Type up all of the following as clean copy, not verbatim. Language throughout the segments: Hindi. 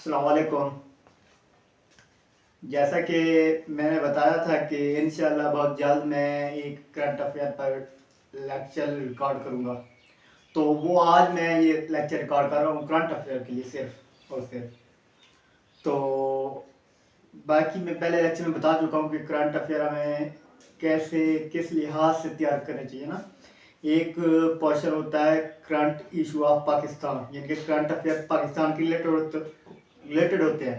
अस्सलाम वालेकुम। जैसा कि मैंने बताया था कि इंशाल्लाह बहुत जल्द मैं एक करंट अफेयर पर लेक्चर रिकॉर्ड करूँगा। तो वो आज मैं ये लेक्चर रिकॉर्ड कर रहा हूँ करंट अफेयर के लिए सिर्फ और सिर्फ। तो बाकी मैं पहले लेक्चर में बता चुका हूँ कि करंट अफेयर हमें कैसे किस लिहाज से तैयार करने चाहिए ना। एक पोर्शन होता है करंट इशू ऑफ पाकिस्तान, यानी कि करंट अफेयर पाकिस्तान के रिलेटेड होते हैं।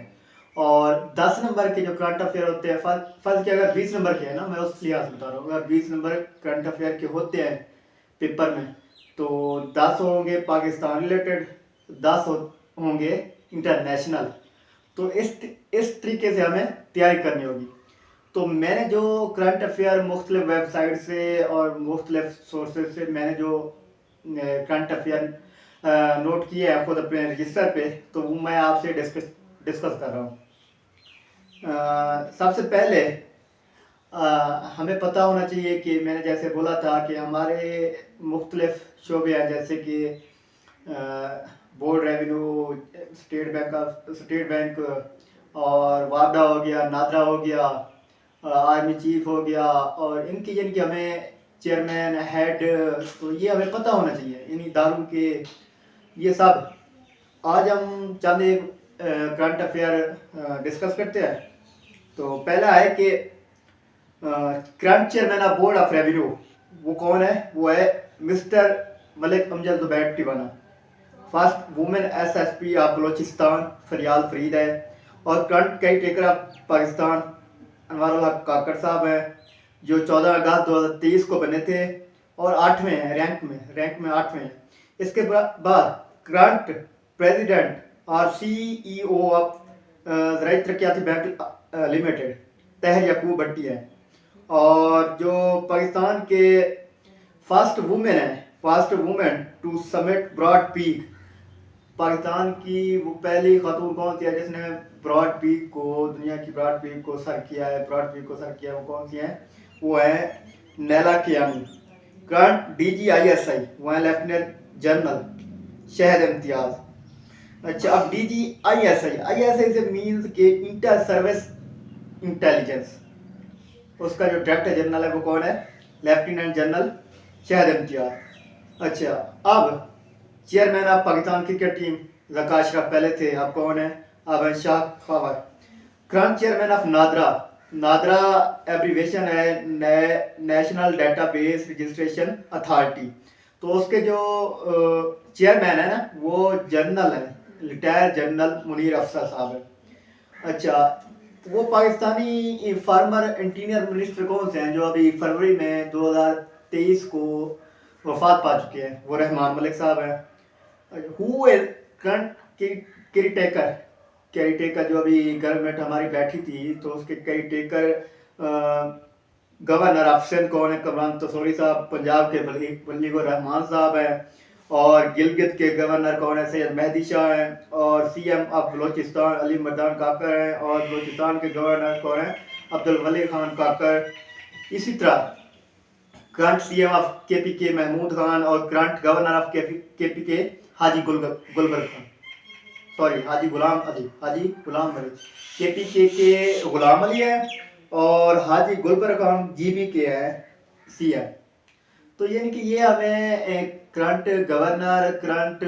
और 10 नंबर के जो करंट अफेयर होते हैं, फर्स्ट के अगर 20 नंबर के है ना, मैं उस लिहाज से बता रहा हूँ, अगर 20 नंबर करंट अफेयर के होते हैं पेपर में, तो 10 होंगे पाकिस्तान रिलेटेड, 10 होंगे इंटरनेशनल। तो इस तरीके से हमें तैयारी करनी होगी। तो मैंने जो करंट अफेयर मुख्तलिफ वेबसाइट से और मुख्तलिफ सोर्सेज से मैंने जो करंट अफेयर नोट किए हैं खुद अपने रजिस्टर पे, तो वो मैं आपसे डिस्कस कर रहा हूँ। सबसे पहले हमें पता होना चाहिए कि मैंने जैसे बोला था कि हमारे मुख्तलिफ शोबे हैं, जैसे कि बोर्ड रेवेन्यू, स्टेट बैंक और वापडा हो गया, नादरा हो गया, आर्मी चीफ हो गया, और इनकी जिनकी हमें चेयरमैन हेड, तो ये हमें पता होना चाहिए इन इदारों के। ये सब आज हम चंद एक करंट अफेयर डिस्कस करते हैं। तो पहला है कि current chairman of board of revenue वो कौन है? वो है mister Malik Amjad Zubair Tiwana. First women SSP of Balochistan फरियाल फरीद है। और current care taker of Pakistan Anwarul हक काकड़ साहब हैं, जो 14 अगस्त 2023 को बने थे और 8वें हैं रैंक में 8वें हैं। इसके बाद करंट प्रेसिडेंट और CEO of Zarai Taraqiati bank limited Tahir Yakub Bhatti है। और जो पाकिस्तान के first women to summit Broad Peak, Pakistan की वो पहली खातून कौन सी है जिसने ब्रॉड पीक को, दुनिया की ब्रॉड पीक को सर किया है? वो कौन सी है? वो है नैला कियानी। करंट डीजीआईएसआई वो है लेफ्टिनेंट जनरल शहद इम्तियाज। अच्छा, अब आईएसआई से मीन्स के इंटर सर्विस इंटेलिजेंस, उसका जो डायरेक्टर जनरल है वो कौन है? लेफ्टिनेंट जनरल शहद इम्तियाज। अच्छा, अब chairman of Pakistan cricket team Zaka Ashraf पहले थे, अब कौन है? अब है शाह खबर। Current chairman of NADRA abbreviation है नेशनल डेटाबेस रजिस्ट्रेशन अथॉरिटी। तो उसके जो चेयरमैन है ना, वो जनरल है, रिटायर्ड जनरल मुनीर अफसर साहब है। अच्छा, वो पाकिस्तानी फार्मर इंटीरियर मिनिस्टर कौन से हैं जो अभी फरवरी में 2023 को वफात पा चुके हैं? वो रहमान मलिक साहब हैं। Who is current caretaker जो अभी गवर्नमेंट हमारी बैठी थी, तो उसके caretaker governor of Sindh कौन है? कमरान तसोरी साहब। पंजाब के वलीगुर रहमान साहब हैं। और गिलगित के गवर्नर कौन है? सैयद मेहदी शाह हैं। और सीएम ऑफ बलोचिस्तान अली मर्दान काकर हैं। और बलोचिस्तान के गवर्नर कौन है? अब्दुल वली खान काकर। इसी तरह current CM of KPK Mahmood Khan और current governor of KPK Haji Gulbar Khan, sorry Haji Ghulam Ali KPK के गुलाम अली है। और हाजी गुलबर खान जीबी के है सीएम। तो यानी कि ये हमें current governor, current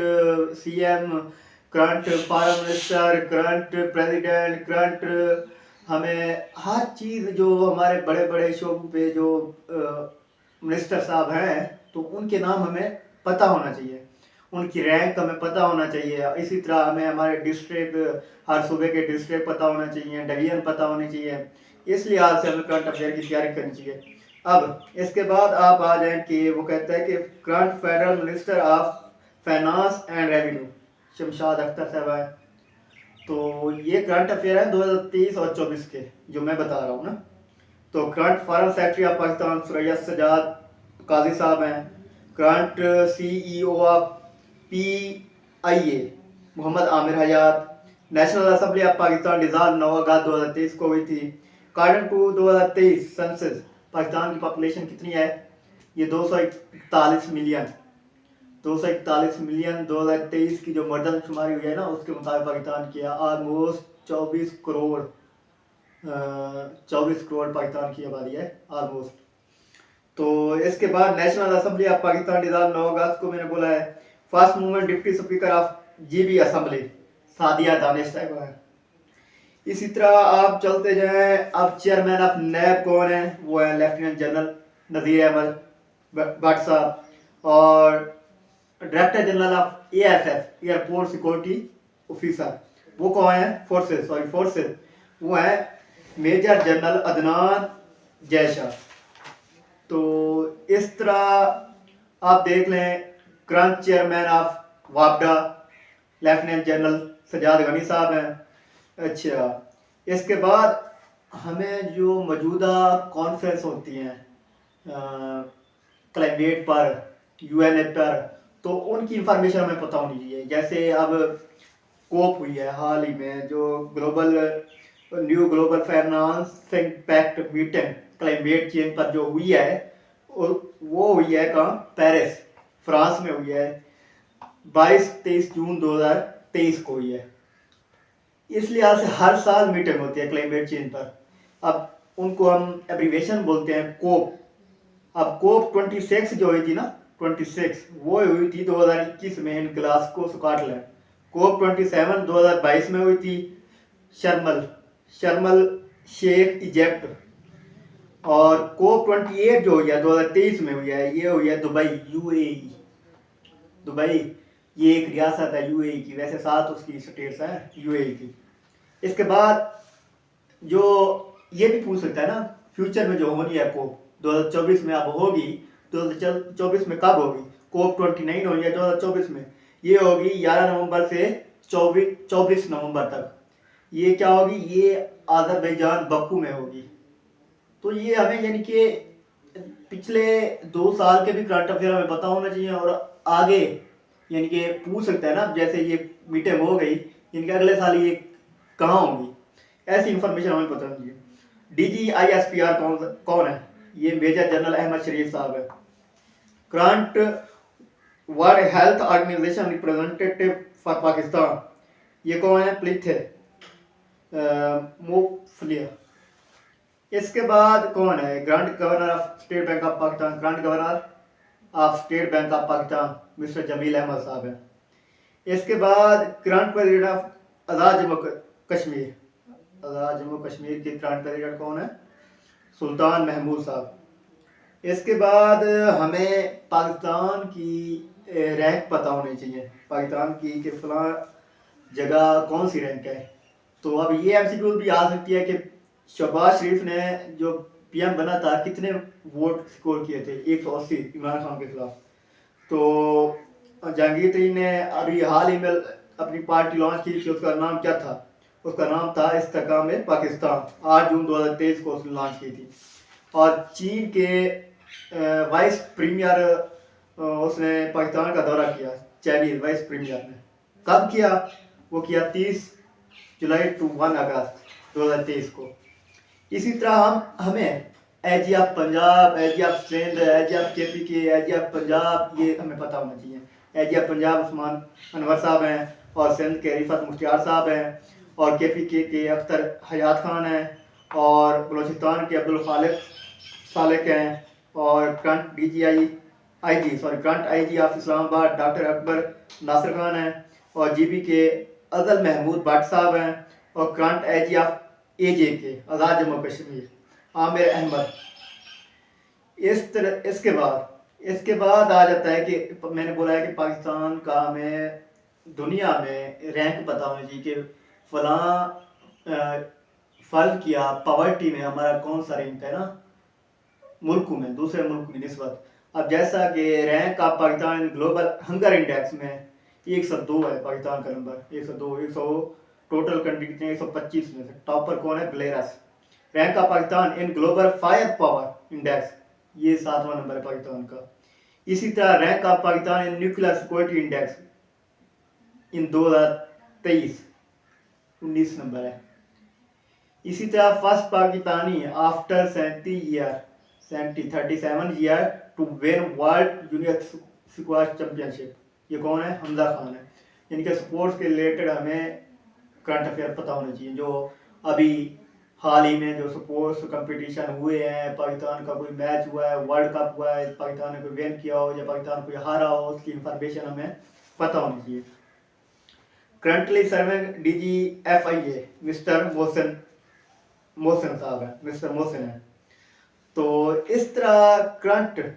CM, current foreign minister, current president, current, हमें हर चीज़ जो हमारे बड़े बड़े शोबों पे जो मिनिस्टर साहब हैं, तो उनके नाम हमें पता होना चाहिए, उनकी रैंक हमें पता होना चाहिए। इसी तरह हमें हमारे डिस्ट्रिक्ट, हर सूबे के डिस्ट्रिक्ट पता होना चाहिए, डिवीजन पता होनी चाहिए। इस लिहाज से हमें करंट अफेयर की तैयारी करनी चाहिए। अब इसके बाद आप आ जाएं कि वो कहता है कि current federal minister of finance and revenue Shamshad Akhtar साहब है। तो ये करंट अफेयर है 2023 और 24 के जो मैं बता रहा हूँ ना। तो current foreign secretary of Pakistan Syrus Sajjad Qazi साहब हैं। Current CEO of PIA Mohammad Aamir Hayat. National assembly of Pakistan dissolve 9 अगस्त 2023 को हुई थी। अकॉर्डिंग टू 2023 सेंसस पाकिस्तान की पॉपुलेशन कितनी है? ये 241 मिलियन। 241 मिलियन 2023 की जो मर्दमशुमारी हुई है ना, उसके मुताबिक पाकिस्तान की ऑलमोस्ट 24 करोड़ पाकिस्तान की आबादी है ऑलमोस्ट। तो इसके बाद national assembly of Pakistan dissolve 9 अगस्त को मैंने बोला है। First movement deputy speaker of GB assembly Sadia Danish साहिबा है। इसी तरह आप चलते जाएं, अब चेयरमैन ऑफ नैब कौन है? वो है लेफ्टिनेंट जनरल नज़ीर अहमद भट्ट साहब। और director general of ASF airport security officer वो कौन है? फोर्सेस वो है मेजर जनरल अदनान जैशा। तो इस तरह आप देख लें, करंट चेयरमैन ऑफ वापडा लेफ्टिनेंट जनरल सजाद गनी साहब हैं। अच्छा, इसके बाद हमें जो मौजूदा कॉन्फ्रेंस होती हैं क्लाइमेट पर, यूएनए पर, तो उनकी इंफॉर्मेशन हमें पता होनी चाहिए। जैसे अब कोप हुई है हाल ही में, जो new global finance impact meeting climate change पर जो हुई है, वो हुई है कहाँ? पेरिस फ्रांस में हुई है। 22-23 जून 2023 को हुई है। इस लिहाज से हर साल मीटिंग होती है क्लाइमेट चेंज पर। अब उनको हम एब्रीवेशन बोलते हैं कोप। अब कोप 26 जो हुई थी ना, 26 वो हुई थी 2021 में इन ग्लासगो स्कॉटलैंड। कोप 27 2022 में हुई थी शर्मल शेख इजिप्ट। और कोप 28 जो हुई है 2023 में हुई है, ये हुई है दुबई यूएई। दुबई ये एक रियासत है यूएई की, वैसे 7 उसकी स्टेट्स हैं यूएई की। इसके बाद जो ये भी पूछ सकता है ना, फ्यूचर में जो होनी है कोप 2024 में अब होगी, 2024 में कब होगी? कोप 29 होगी 2024 में, ये होगी 11 नवंबर से 24 नवंबर तक। ये क्या होगी? ये अज़रबैजान बकू में होगी। तो ये हमें यानी कि पिछले 2 साल के भी करंट अफेयर हमें पता होना चाहिए, और आगे यानी कि पूछ सकता है ना, जैसे ये मीटिंग हो गई, यानी कि अगले साल ये कहाँ होगी, ऐसी इंफॉर्मेशन हमें पता होनी चाहिए। DGISPR कौन है? ये मेजर जनरल अहमद शरीफ साहब है। Current world health organization representative for Pakistan, ये कौन है? प्लिथे मोफलिया। इसके बाद कौन है? Grant governor of state bank of Pakistan, grant governor of state bank of Pakistan mister Jamil Ahmad साहब है। इसके बाद grant president of Azad Jammu Kashmir, Azad Jammu Kashmir के ग्रांट प्रेसिडेंट कौन है? सुल्तान महमूद साहब। इसके बाद हमें पाकिस्तान की रैंक पता होनी चाहिए, पाकिस्तान की कि फलां जगह कौन सी रैंक है। तो अब ये एमसीक्यू भी आ सकती है कि शहबाज शरीफ ने जो पीएम बना था कितने वोट स्कोर किए थे? 180 इमरान खान के खिलाफ। तो जहांगीर तरीन ने अभी हाल ही में अपनी पार्टी लॉन्च की थी, उसका नाम क्या था? उसका नाम था इस्तेकाम पाकिस्तान। 8 जून 2023 को उसने लॉन्च की थी। और चीन के वाइस प्रीमियर उसने पाकिस्तान का दौरा किया, चाइनीज वाइस प्रीमियर ने। कब किया? वो किया 30 जुलाई टू 1 अगस्त 2023 को। इसी तरह हमें AG of Punjab, AG of Sindh, AG of KPK, AG of Punjab, ये हमें पता होना चाहिए। एजी ऑफ पंजाब उस्मान अनवर साहब हैं, और सिंध के रिफत मुख्तियार साहब हैं, और KPK के अख्तर हयात खान हैं, और बलोचिस्तान के अब्दुल खालिक सालिक हैं, और current current IG of Islamabad doctor Akbar Nasir Khan हैं, और GB के अजल महमूद भट्ट साहब हैं, और करंट IG ऑफ AJK आज़ाद जम्मू कश्मीर आमिर अहमद। इसके बाद आ जाता है कि मैंने बोला है कि पाकिस्तान का हमें दुनिया में रैंक पता होना चाहिए कि फलां फर्ज किया पॉवर्टी में हमारा कौन सा रैंक है ना, मुल्कों में दूसरे मुल्क की निस्बत। अब जैसा कि rank of Pakistan global hunger index में 102 है पाकिस्तान का नंबर, 100 टोटल कंट्री कितने? 125 में से टॉपर कौन है? Belarus. Rank of Pakistan in global fire power index, ये 7वां नंबर है पाकिस्तान का। इसी तरह rank of Pakistan in nuclear security index in 2023 19 number है। इसी तरह first Pakistani after 37 year to win world junior squash championship. ये कौन है? हमजा खान है। इनके स्पोर्ट्स के रिलेटेड हमें करंट अफेयर पता होना चाहिए। जो अभी हाल ही में जो स्पोर्ट्स कंपटीशन हुए हैं, पाकिस्तान का कोई मैच हुआ है, वर्ल्ड कप हुआ है, पाकिस्तान ने कोई विन किया हो या पाकिस्तान कोई हारा हो, उसकी इंफॉर्मेशन हमें पता होनी चाहिए। Currently serving DGFIA mister Mohsin साहब है, मिस्टर मोहसिन है। तो इस तरह current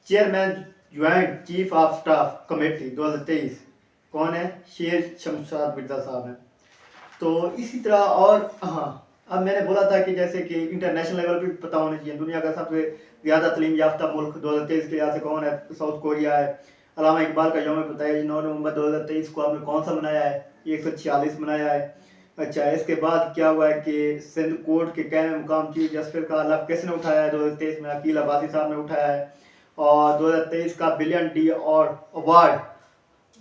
chairman joint chief of staff committee 2023 कौन है? शेर शमशाद मिर्जा साहब हैं। तो इसी तरह और हाँ, अब मैंने बोला था कि जैसे कि इंटरनेशनल लेवल पे पता होना चाहिए। दुनिया का सबसे ज़्यादा तालीम याफ्ता मुल्क 2023 के लिहाज से कौन है? साउथ कोरिया है। अलामा इकबाल का यौम पता है 9 नवंबर 2023 को आपने कौन सा मनाया है? 146 मनाया है। अच्छा, इसके बाद क्या हुआ है कि सिंध कोर्ट के कहने मुकाम चीफ जस्टिस का हलफ किसने उठाया है? 2023 में अकील अब्बासी साहब ने उठाया है। और 2023 का बिलियन डी और अवार्ड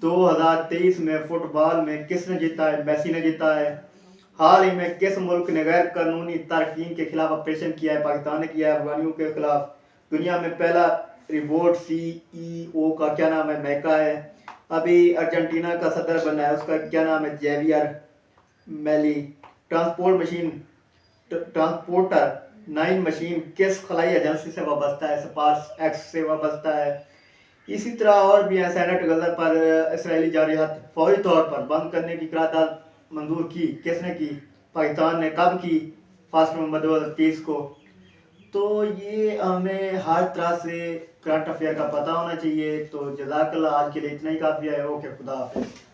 2023 में फुटबॉल में किसने जीता है? मेसी ने जीता है। हाल ही में किस मुल्क ने गैर कानूनी तारकीन के खिलाफ ऑपरेशन किया है? पाकिस्तान ने किया है अफगानियों के खिलाफ। दुनिया में पहला रिबोट CEO का क्या नाम है? मैका है। अभी अर्जेंटीना का सदर बना है, उसका क्या नाम है? जेवियर मैली। ट्रांसपोर्टर 9 मशीन किस खलाई एजेंसी से वाबस्ता है? स्पार्स एक्स से वाबस्ता है। इसी तरह और भी हैं। सेनेट गज़र पर इसराइली जारहात फौरी तौर पर बंद करने की करारदाद मंजूर की। किसने की? पाकिस्तान ने। कब की? 1 नवंबर 2023 को। तो ये हमें हर तरह से करंट अफेयर का पता होना चाहिए। तो जज़ाकल्लाह, आज के लिए इतना ही काफ़ी है। ओके, खुदा हाफिज़।